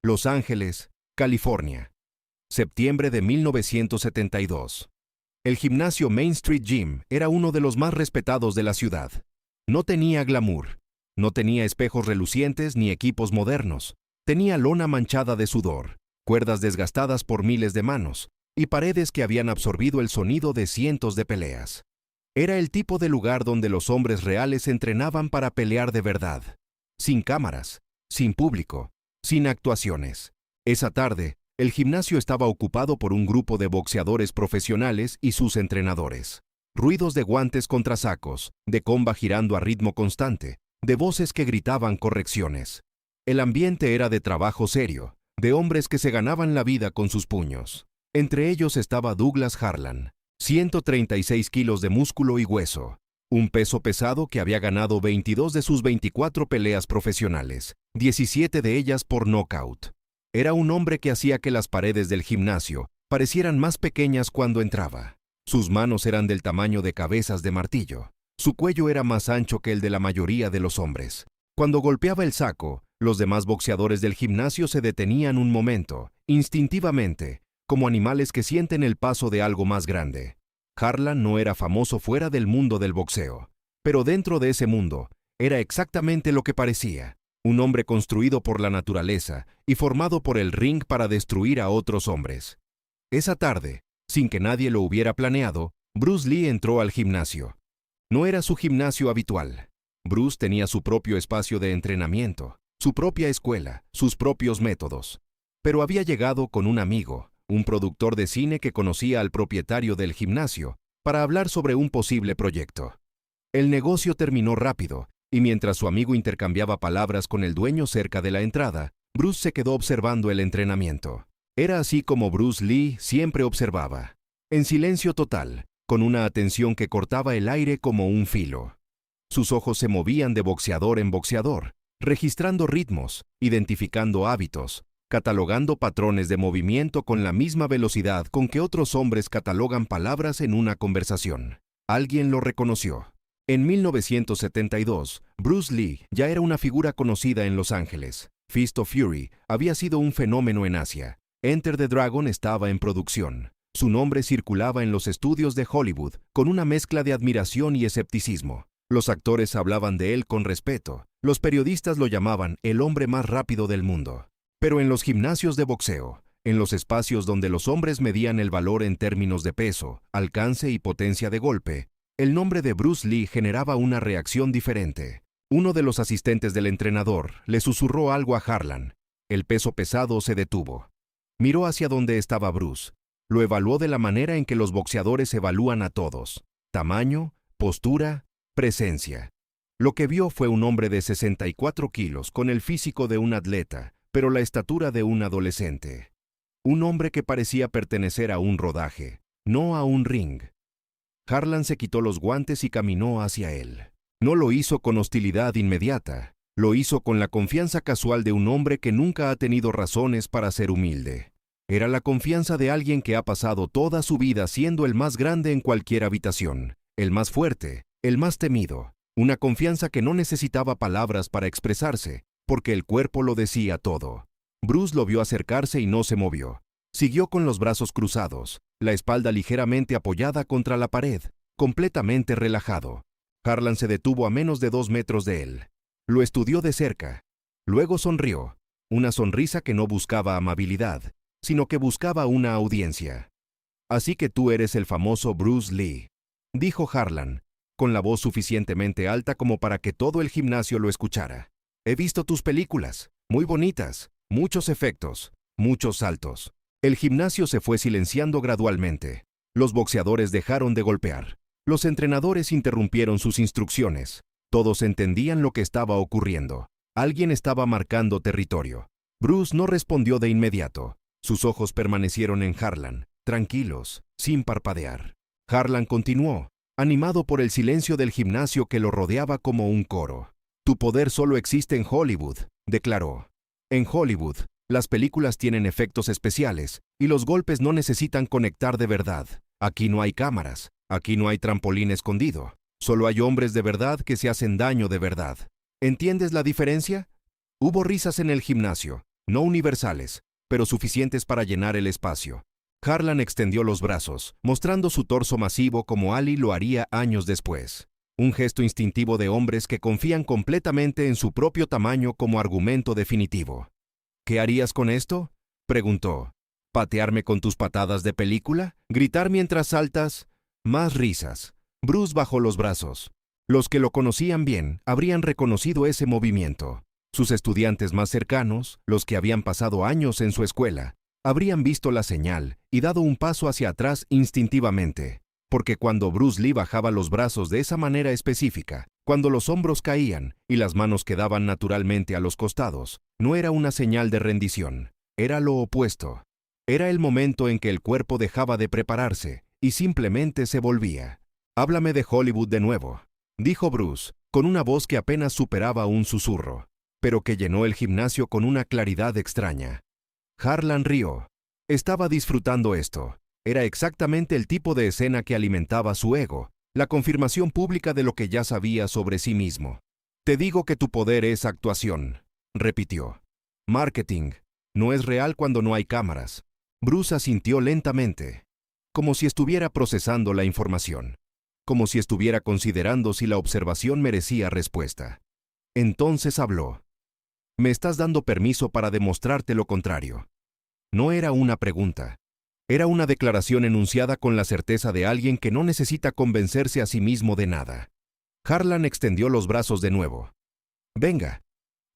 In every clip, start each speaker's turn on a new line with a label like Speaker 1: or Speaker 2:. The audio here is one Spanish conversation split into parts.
Speaker 1: Los Ángeles, California. Septiembre de 1972. El gimnasio Main Street Gym era uno de los más respetados de la ciudad. No tenía glamour, no tenía espejos relucientes ni equipos modernos. Tenía lona manchada de sudor, cuerdas desgastadas por miles de manos y paredes que habían absorbido el sonido de cientos de peleas. Era el tipo de lugar donde los hombres reales entrenaban para pelear de verdad, sin cámaras, sin público, sin actuaciones. Esa tarde, el gimnasio estaba ocupado por un grupo de boxeadores profesionales y sus entrenadores. Ruidos de guantes contra sacos, de comba girando a ritmo constante, de voces que gritaban correcciones. El ambiente era de trabajo serio, de hombres que se ganaban la vida con sus puños. Entre ellos estaba Douglas Harlan, 136 kilos de músculo y hueso, un peso pesado que había ganado 22 de sus 24 peleas profesionales, 17 de ellas por nocaut. Era un hombre que hacía que las paredes del gimnasio parecieran más pequeñas cuando entraba. Sus manos eran del tamaño de cabezas de martillo. Su cuello era más ancho que el de la mayoría de los hombres. Cuando golpeaba el saco, los demás boxeadores del gimnasio se detenían un momento, instintivamente, como animales que sienten el paso de algo más grande. Harlan no era famoso fuera del mundo del boxeo, pero dentro de ese mundo era exactamente lo que parecía. Un hombre construido por la naturaleza y formado por el ring para destruir a otros hombres. Esa tarde, sin que nadie lo hubiera planeado, Bruce Lee entró al gimnasio. No era su gimnasio habitual. Bruce tenía su propio espacio de entrenamiento, su propia escuela, sus propios métodos. Pero había llegado con un amigo, un productor de cine que conocía al propietario del gimnasio, para hablar sobre un posible proyecto. El negocio terminó rápido, y mientras su amigo intercambiaba palabras con el dueño cerca de la entrada, Bruce se quedó observando el entrenamiento. Era así como Bruce Lee siempre observaba, en silencio total, con una atención que cortaba el aire como un filo. Sus ojos se movían de boxeador en boxeador, registrando ritmos, identificando hábitos, catalogando patrones de movimiento con la misma velocidad con que otros hombres catalogan palabras en una conversación. Alguien lo reconoció. En 1972, Bruce Lee ya era una figura conocida en Los Ángeles. Fist of Fury había sido un fenómeno en Asia. Enter the Dragon estaba en producción. Su nombre circulaba en los estudios de Hollywood con una mezcla de admiración y escepticismo. Los actores hablaban de él con respeto. Los periodistas lo llamaban el hombre más rápido del mundo. Pero en los gimnasios de boxeo, en los espacios donde los hombres medían el valor en términos de peso, alcance y potencia de golpe, el nombre de Bruce Lee generaba una reacción diferente. Uno de los asistentes del entrenador le susurró algo a Harlan. El peso pesado se detuvo. Miró hacia donde estaba Bruce. Lo evaluó de la manera en que los boxeadores evalúan a todos: tamaño, postura, presencia. Lo que vio fue un hombre de 64 kilos con el físico de un atleta, pero la estatura de un adolescente. Un hombre que parecía pertenecer a un rodaje, no a un ring. Harlan se quitó los guantes y caminó hacia él. No lo hizo con hostilidad inmediata, lo hizo con la confianza casual de un hombre que nunca ha tenido razones para ser humilde. Era la confianza de alguien que ha pasado toda su vida siendo el más grande en cualquier habitación, el más fuerte, el más temido. Una confianza que no necesitaba palabras para expresarse, porque el cuerpo lo decía todo. Bruce lo vio acercarse y no se movió. Siguió con los brazos cruzados, la espalda ligeramente apoyada contra la pared, completamente relajado. Harlan se detuvo a menos de 2 metros de él. Lo estudió de cerca. Luego sonrió, una sonrisa que no buscaba amabilidad, sino que buscaba una audiencia. «Así que tú eres el famoso Bruce Lee», dijo Harlan, con la voz suficientemente alta como para que todo el gimnasio lo escuchara. «He visto tus películas, muy bonitas, muchos efectos, muchos saltos». El gimnasio se fue silenciando gradualmente. Los boxeadores dejaron de golpear. Los entrenadores interrumpieron sus instrucciones. Todos entendían lo que estaba ocurriendo. Alguien estaba marcando territorio. Bruce no respondió de inmediato. Sus ojos permanecieron en Harlan, tranquilos, sin parpadear. Harlan continuó, animado por el silencio del gimnasio que lo rodeaba como un coro. «Tu poder solo existe en Hollywood», declaró. «En Hollywood, las películas tienen efectos especiales y los golpes no necesitan conectar de verdad. Aquí no hay cámaras, aquí no hay trampolín escondido. Solo hay hombres de verdad que se hacen daño de verdad. ¿Entiendes la diferencia?» Hubo risas en el gimnasio. No universales, pero suficientes para llenar el espacio. Harlan extendió los brazos, mostrando su torso masivo como Ali lo haría años después. Un gesto instintivo de hombres que confían completamente en su propio tamaño como argumento definitivo. ¿Qué harías con esto?, preguntó. ¿Patearme con tus patadas de película? ¿Gritar mientras saltas? Más risas. Bruce bajó los brazos. Los que lo conocían bien habrían reconocido ese movimiento. Sus estudiantes más cercanos, los que habían pasado años en su escuela, habrían visto la señal y dado un paso hacia atrás instintivamente. Porque cuando Bruce Lee bajaba los brazos de esa manera específica, cuando los hombros caían y las manos quedaban naturalmente a los costados, no era una señal de rendición, era lo opuesto. Era el momento en que el cuerpo dejaba de prepararse y simplemente se volvía. «Háblame de Hollywood de nuevo», dijo Bruce, con una voz que apenas superaba un susurro, pero que llenó el gimnasio con una claridad extraña. Harlan rió. Estaba disfrutando esto. Era exactamente el tipo de escena que alimentaba su ego, la confirmación pública de lo que ya sabía sobre sí mismo. «Te digo que tu poder es actuación», repitió. «Marketing. No es real cuando no hay cámaras». Bruce asintió lentamente, como si estuviera procesando la información, como si estuviera considerando si la observación merecía respuesta. Entonces habló. «Me estás dando permiso para demostrarte lo contrario». No era una pregunta. Era una declaración enunciada con la certeza de alguien que no necesita convencerse a sí mismo de nada. Harlan extendió los brazos de nuevo. «Venga,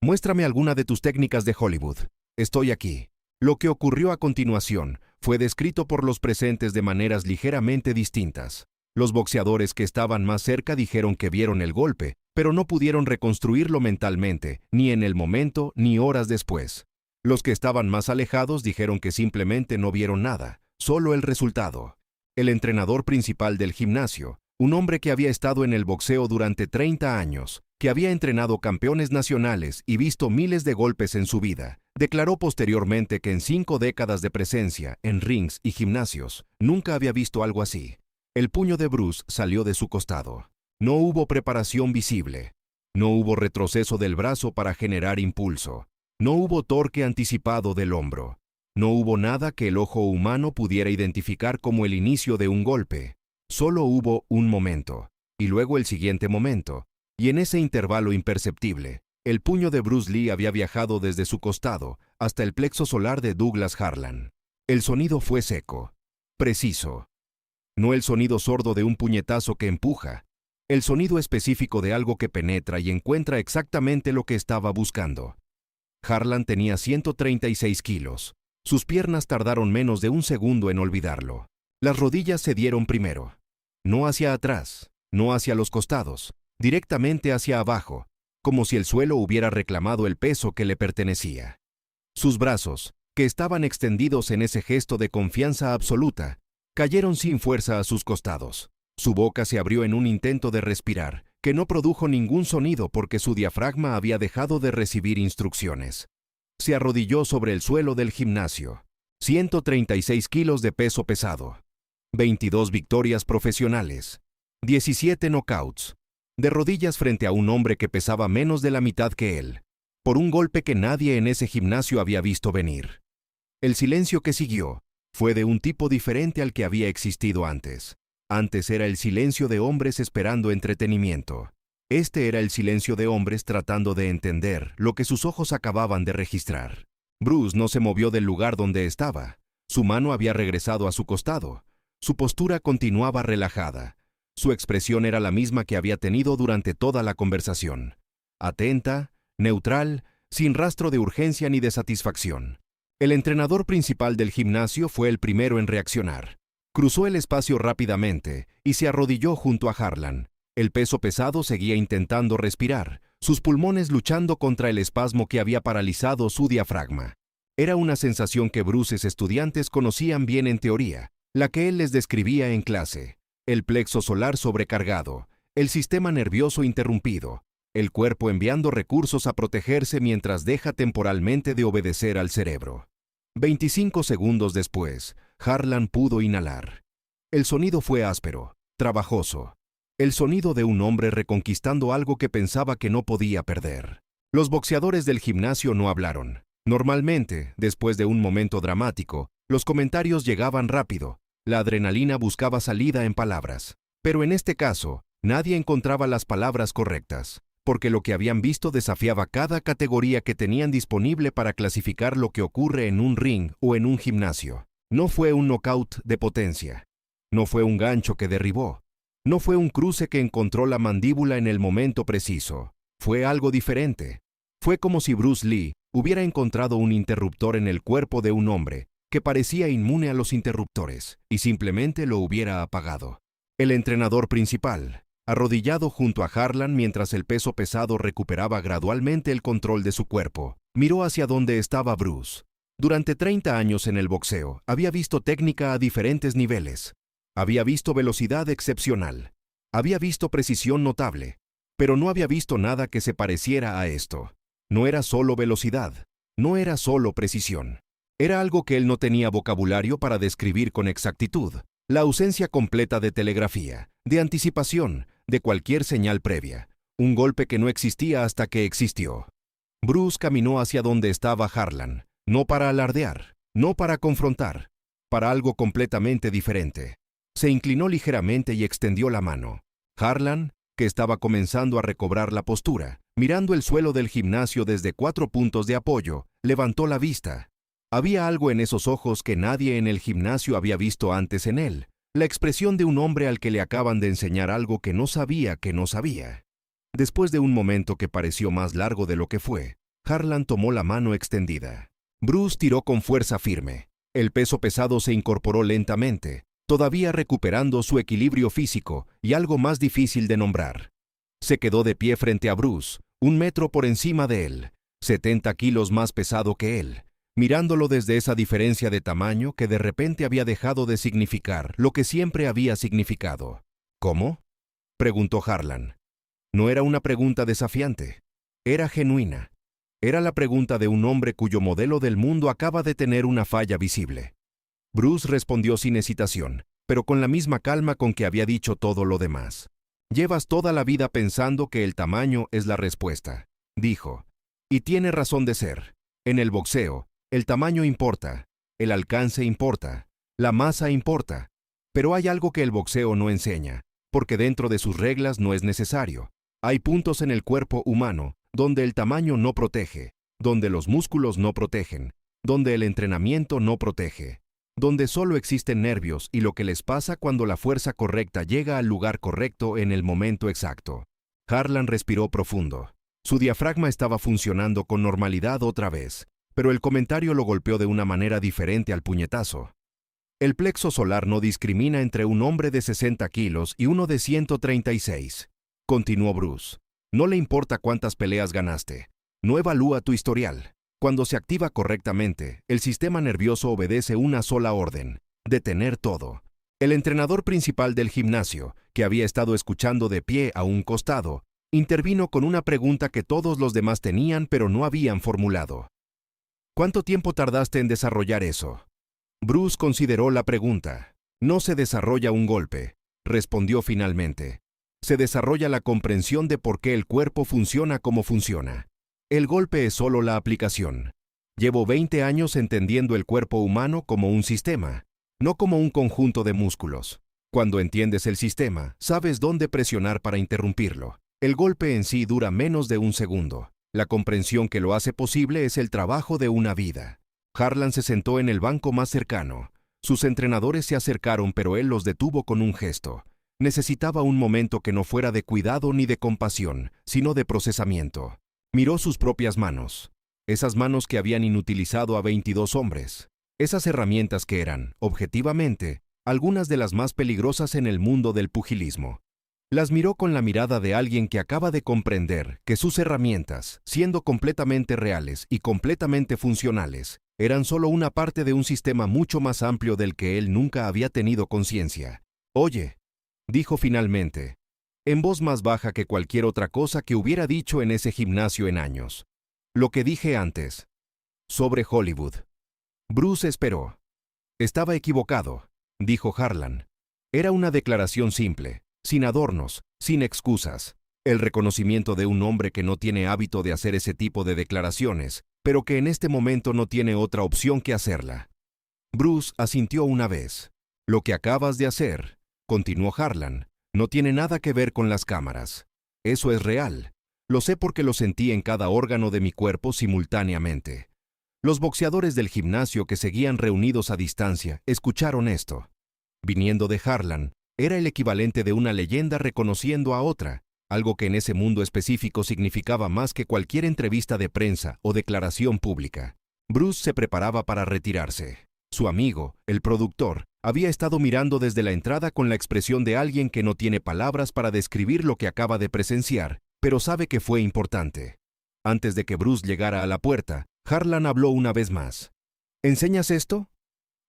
Speaker 1: muéstrame alguna de tus técnicas de Hollywood. Estoy aquí». Lo que ocurrió a continuación fue descrito por los presentes de maneras ligeramente distintas. Los boxeadores que estaban más cerca dijeron que vieron el golpe, pero no pudieron reconstruirlo mentalmente, ni en el momento ni horas después. Los que estaban más alejados dijeron que simplemente no vieron nada, solo el resultado. El entrenador principal del gimnasio, un hombre que había estado en el boxeo durante 30 años, que había entrenado campeones nacionales y visto miles de golpes en su vida, declaró posteriormente que en 5 décadas de presencia en rings y gimnasios, nunca había visto algo así. El puño de Bruce salió de su costado. No hubo preparación visible. No hubo retroceso del brazo para generar impulso. No hubo torque anticipado del hombro. No hubo nada que el ojo humano pudiera identificar como el inicio de un golpe. Solo hubo un momento, y luego el siguiente momento, y en ese intervalo imperceptible, el puño de Bruce Lee había viajado desde su costado hasta el plexo solar de Douglas Harlan. El sonido fue seco, preciso. No el sonido sordo de un puñetazo que empuja, el sonido específico de algo que penetra y encuentra exactamente lo que estaba buscando. Harlan tenía 136 kilos. Sus piernas tardaron menos de un segundo en olvidarlo. Las rodillas se dieron primero. No hacia atrás, no hacia los costados, directamente hacia abajo, como si el suelo hubiera reclamado el peso que le pertenecía. Sus brazos, que estaban extendidos en ese gesto de confianza absoluta, cayeron sin fuerza a sus costados. Su boca se abrió en un intento de respirar, que no produjo ningún sonido porque su diafragma había dejado de recibir instrucciones. Se arrodilló sobre el suelo del gimnasio. 136 kilos de peso pesado. 22 victorias profesionales. 17 knockouts. De rodillas frente a un hombre que pesaba menos de la mitad que él, por un golpe que nadie en ese gimnasio había visto venir. El silencio que siguió fue de un tipo diferente al que había existido antes. Antes era el silencio de hombres esperando entretenimiento. Este era el silencio de hombres tratando de entender lo que sus ojos acababan de registrar. Bruce no se movió del lugar donde estaba. Su mano había regresado a su costado. Su postura continuaba relajada. Su expresión era la misma que había tenido durante toda la conversación. Atenta, neutral, sin rastro de urgencia ni de satisfacción. El entrenador principal del gimnasio fue el primero en reaccionar. Cruzó el espacio rápidamente y se arrodilló junto a Harlan. El peso pesado seguía intentando respirar, sus pulmones luchando contra el espasmo que había paralizado su diafragma. Era una sensación que Bruce's estudiantes conocían bien en teoría, la que él les describía en clase. El plexo solar sobrecargado, el sistema nervioso interrumpido, el cuerpo enviando recursos a protegerse mientras deja temporalmente de obedecer al cerebro. 25 segundos después, Harlan pudo inhalar. El sonido fue áspero, trabajoso. El sonido de un hombre reconquistando algo que pensaba que no podía perder. Los boxeadores del gimnasio no hablaron. Normalmente, después de un momento dramático, los comentarios llegaban rápido, la adrenalina buscaba salida en palabras. Pero en este caso, nadie encontraba las palabras correctas, porque lo que habían visto desafiaba cada categoría que tenían disponible para clasificar lo que ocurre en un ring o en un gimnasio. No fue un knockout de potencia. No fue un gancho que derribó. No fue un cruce que encontró la mandíbula en el momento preciso. Fue algo diferente. Fue como si Bruce Lee hubiera encontrado un interruptor en el cuerpo de un hombre que parecía inmune a los interruptores y simplemente lo hubiera apagado. El entrenador principal, arrodillado junto a Harlan mientras el peso pesado recuperaba gradualmente el control de su cuerpo, miró hacia donde estaba Bruce. Durante 30 años en el boxeo, había visto técnica a diferentes niveles. Había visto velocidad excepcional. Había visto precisión notable. Pero no había visto nada que se pareciera a esto. No era solo velocidad. No era solo precisión. Era algo que él no tenía vocabulario para describir con exactitud. La ausencia completa de telegrafía, de anticipación, de cualquier señal previa. Un golpe que no existía hasta que existió. Bruce caminó hacia donde estaba Harlan, no para alardear, no para confrontar, para algo completamente diferente. Se inclinó ligeramente y extendió la mano. Harlan, que estaba comenzando a recobrar la postura, mirando el suelo del gimnasio desde 4 puntos de apoyo, levantó la vista. Había algo en esos ojos que nadie en el gimnasio había visto antes en él, la expresión de un hombre al que le acaban de enseñar algo que no sabía que no sabía. Después de un momento que pareció más largo de lo que fue, Harlan tomó la mano extendida. Bruce tiró con fuerza firme. El peso pesado se incorporó lentamente, todavía recuperando su equilibrio físico y algo más difícil de nombrar. Se quedó de pie frente a Bruce, 1 metro por encima de él, 70 kilos más pesado que él, mirándolo desde esa diferencia de tamaño que de repente había dejado de significar lo que siempre había significado. ¿Cómo?, preguntó Harlan. No era una pregunta desafiante. Era genuina. Era la pregunta de un hombre cuyo modelo del mundo acaba de tener una falla visible. Bruce respondió sin hesitación, pero con la misma calma con que había dicho todo lo demás. «Llevas toda la vida pensando que el tamaño es la respuesta», dijo. «Y tiene razón de ser. En el boxeo, el tamaño importa, el alcance importa, la masa importa. Pero hay algo que el boxeo no enseña, porque dentro de sus reglas no es necesario. Hay puntos en el cuerpo humano donde el tamaño no protege, donde los músculos no protegen, donde el entrenamiento no protege, donde solo existen nervios y lo que les pasa cuando la fuerza correcta llega al lugar correcto en el momento exacto». Harlan respiró profundo. Su diafragma estaba funcionando con normalidad otra vez, pero el comentario lo golpeó de una manera diferente al puñetazo. «El plexo solar no discrimina entre un hombre de 60 kilos y uno de 136, continuó Bruce. No le importa cuántas peleas ganaste. No evalúa tu historial. Cuando se activa correctamente, el sistema nervioso obedece una sola orden: detener todo. El entrenador principal del gimnasio, que había estado escuchando de pie a un costado, intervino con una pregunta que todos los demás tenían pero no habían formulado. «¿Cuánto tiempo tardaste en desarrollar eso?» Bruce consideró la pregunta. «No se desarrolla un golpe», respondió finalmente. «Se desarrolla la comprensión de por qué el cuerpo funciona como funciona. El golpe es solo la aplicación. Llevo 20 años entendiendo el cuerpo humano como un sistema, no como un conjunto de músculos. Cuando entiendes el sistema, sabes dónde presionar para interrumpirlo. El golpe en sí dura menos de 1 segundo. La comprensión que lo hace posible es el trabajo de una vida». Harlan se sentó en el banco más cercano. Sus entrenadores se acercaron, pero él los detuvo con un gesto. Necesitaba un momento que no fuera de cuidado ni de compasión, sino de procesamiento. Miró sus propias manos. Esas manos que habían inutilizado a 22 hombres. Esas herramientas que eran, objetivamente, algunas de las más peligrosas en el mundo del pugilismo. Las miró con la mirada de alguien que acaba de comprender que sus herramientas, siendo completamente reales y completamente funcionales, eran solo una parte de un sistema mucho más amplio del que él nunca había tenido conciencia. «Oye», dijo finalmente, en voz más baja que cualquier otra cosa que hubiera dicho en ese gimnasio en años. «Lo que dije antes. Sobre Hollywood». Bruce esperó. «Estaba equivocado», dijo Harlan. Era una declaración simple, sin adornos, sin excusas. El reconocimiento de un hombre que no tiene hábito de hacer ese tipo de declaraciones, pero que en este momento no tiene otra opción que hacerla. Bruce asintió una vez. Lo que acabas de hacer, continuó Harlan, no tiene nada que ver con las cámaras. Eso es real. Lo sé porque lo sentí en cada órgano de mi cuerpo simultáneamente. Los boxeadores del gimnasio que seguían reunidos a distancia escucharon esto. Viniendo de Harlan, era el equivalente de una leyenda reconociendo a otra, algo que en ese mundo específico significaba más que cualquier entrevista de prensa o declaración pública. Bruce se preparaba para retirarse. Su amigo, el productor, había estado mirando desde la entrada con la expresión de alguien que no tiene palabras para describir lo que acaba de presenciar, pero sabe que fue importante. Antes de que Bruce llegara a la puerta, Harlan habló una vez más. ¿Enseñas esto?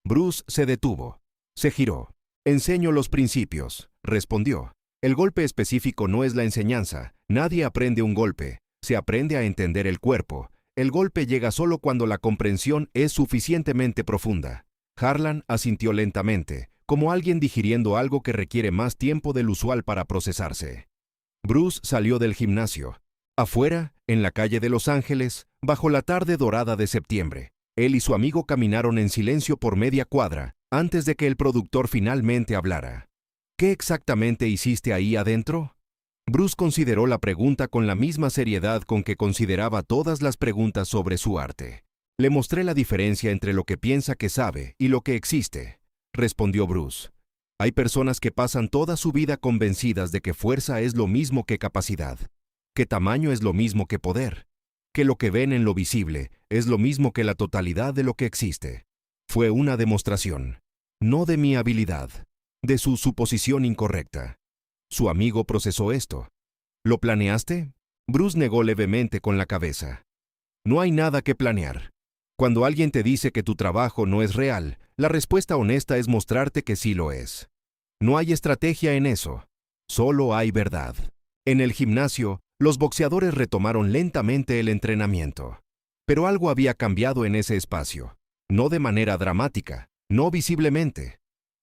Speaker 1: Bruce se detuvo. Se giró. Enseño los principios, respondió. El golpe específico no es la enseñanza. Nadie aprende un golpe. Se aprende a entender el cuerpo. El golpe llega solo cuando la comprensión es suficientemente profunda. Harlan asintió lentamente, como alguien digiriendo algo que requiere más tiempo del usual para procesarse. Bruce salió del gimnasio. Afuera, en la calle de Los Ángeles, bajo la tarde dorada de septiembre, él y su amigo caminaron en silencio por media cuadra, antes de que el productor finalmente hablara. ¿Qué exactamente hiciste ahí adentro? Bruce consideró la pregunta con la misma seriedad con que consideraba todas las preguntas sobre su arte. Le mostré la diferencia entre lo que piensa que sabe y lo que existe, respondió Bruce. Hay personas que pasan toda su vida convencidas de que fuerza es lo mismo que capacidad, que tamaño es lo mismo que poder, que lo que ven en lo visible es lo mismo que la totalidad de lo que existe. Fue una demostración, no de mi habilidad, de su suposición incorrecta. Su amigo procesó esto. ¿Lo planeaste? Bruce negó levemente con la cabeza. No hay nada que planear. Cuando alguien te dice que tu trabajo no es real, la respuesta honesta es mostrarte que sí lo es. No hay estrategia en eso. Solo hay verdad. En el gimnasio, los boxeadores retomaron lentamente el entrenamiento. Pero algo había cambiado en ese espacio. No de manera dramática, no visiblemente.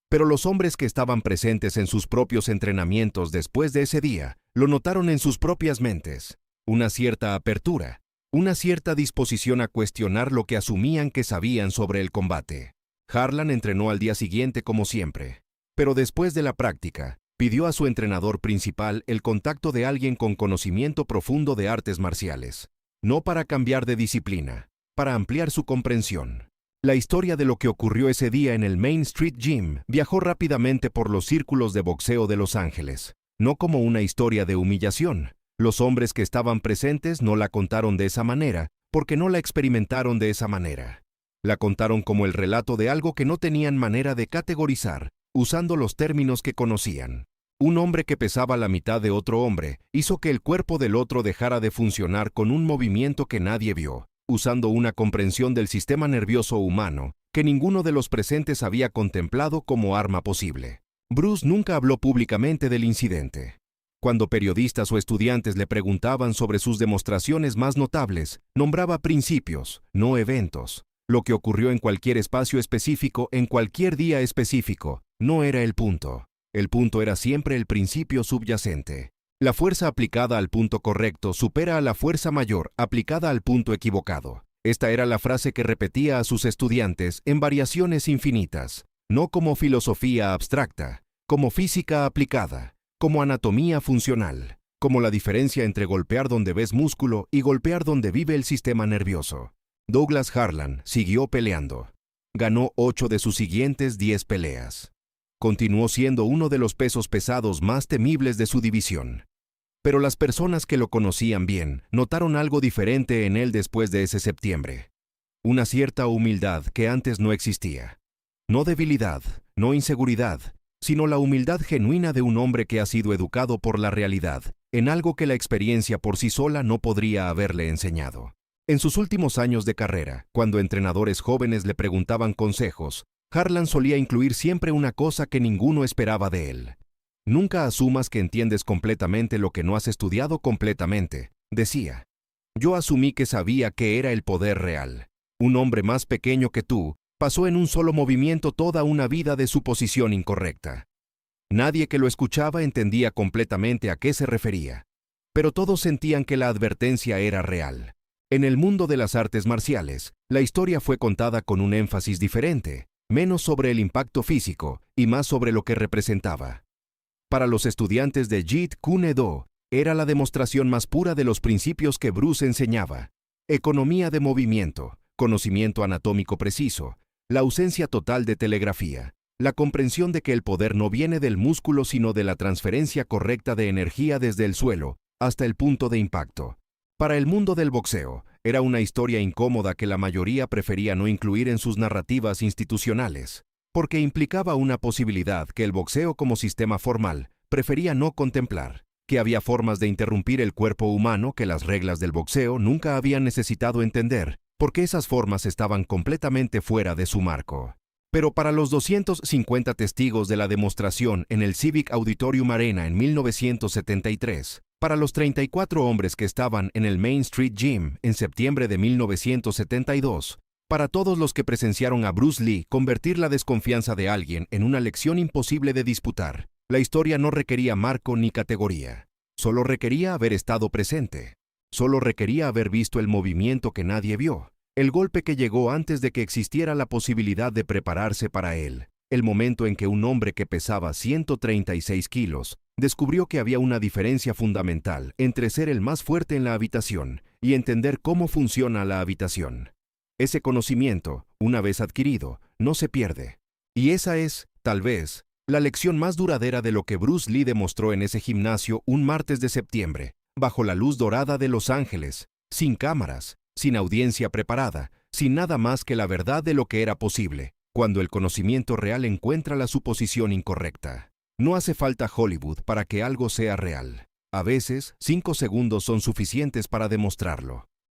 Speaker 1: Pero los hombres que estaban presentes en sus propios entrenamientos después de ese día, lo notaron en sus propias mentes. Una cierta apertura, una cierta disposición a cuestionar lo que asumían que sabían sobre el combate. Harlan entrenó al día siguiente como siempre. Pero después de la práctica, pidió a su entrenador principal el contacto de alguien con conocimiento profundo de artes marciales. No para cambiar de disciplina, para ampliar su comprensión. La historia de lo que ocurrió ese día en el Main Street Gym viajó rápidamente por los círculos de boxeo de Los Ángeles. No como una historia de humillación. Los hombres que estaban presentes no la contaron de esa manera, porque no la experimentaron de esa manera. La contaron como el relato de algo que no tenían manera de categorizar, usando los términos que conocían. Un hombre que pesaba la mitad de otro hombre hizo que el cuerpo del otro dejara de funcionar con un movimiento que nadie vio, usando una comprensión del sistema nervioso humano que ninguno de los presentes había contemplado como arma posible. Bruce nunca habló públicamente del incidente. Cuando periodistas o estudiantes le preguntaban sobre sus demostraciones más notables, nombraba principios, no eventos. Lo que ocurrió en cualquier espacio específico, en cualquier día específico, no era el punto. El punto era siempre el principio subyacente. La fuerza aplicada al punto correcto supera a la fuerza mayor aplicada al punto equivocado. Esta era la frase que repetía a sus estudiantes en variaciones infinitas, no como filosofía abstracta, como física aplicada, como anatomía funcional, como la diferencia entre golpear donde ves músculo y golpear donde vive el sistema nervioso. Douglas Harlan siguió peleando. Ganó 8 de sus siguientes 10 peleas. Continuó siendo uno de los pesos pesados más temibles de su división. Pero las personas que lo conocían bien notaron algo diferente en él después de ese septiembre. Una cierta humildad que antes no existía. No debilidad, no inseguridad, sino la humildad genuina de un hombre que ha sido educado por la realidad, en algo que la experiencia por sí sola no podría haberle enseñado. En sus últimos años de carrera, cuando entrenadores jóvenes le preguntaban consejos, Harlan solía incluir siempre una cosa que ninguno esperaba de él. Nunca asumas que entiendes completamente lo que no has estudiado completamente, decía. Yo asumí que sabía que era el poder real. Un hombre más pequeño que tú pasó en un solo movimiento toda una vida de suposición incorrecta. Nadie que lo escuchaba entendía completamente a qué se refería, pero todos sentían que la advertencia era real. En el mundo de las artes marciales, la historia fue contada con un énfasis diferente, menos sobre el impacto físico y más sobre lo que representaba. Para los estudiantes de Jeet Kune Do, era la demostración más pura de los principios que Bruce enseñaba: economía de movimiento, conocimiento anatómico preciso, la ausencia total de telegrafía, la comprensión de que el poder no viene del músculo sino de la transferencia correcta de energía desde el suelo hasta el punto de impacto. Para el mundo del boxeo, era una historia incómoda que la mayoría prefería no incluir en sus narrativas institucionales, porque implicaba una posibilidad que el boxeo como sistema formal prefería no contemplar, que había formas de interrumpir el cuerpo humano que las reglas del boxeo nunca habían necesitado entender, porque esas formas estaban completamente fuera de su marco. Pero para los 250 testigos de la demostración en el Civic Auditorium Arena en 1973, para los 34 hombres que estaban en el Main Street Gym en septiembre de 1972, para todos los que presenciaron a Bruce Lee convertir la desconfianza de alguien en una lección imposible de disputar, la historia no requería marco ni categoría. Solo requería haber estado presente. Solo requería haber visto el movimiento que nadie vio, el golpe que llegó antes de que existiera la posibilidad de prepararse para él, el momento en que un hombre que pesaba 136 kilos descubrió que había una diferencia fundamental entre ser el más fuerte en la habitación y entender cómo funciona la habitación. Ese conocimiento, una vez adquirido, no se pierde. Y esa es, tal vez, la lección más duradera de lo que Bruce Lee demostró en ese gimnasio un martes de septiembre, bajo la luz dorada de Los Ángeles, sin cámaras, sin audiencia preparada, sin nada más que la verdad de lo que era posible, cuando el conocimiento real encuentra la suposición incorrecta. No hace falta Hollywood para que algo sea real. A veces, 5 segundos son suficientes para demostrarlo.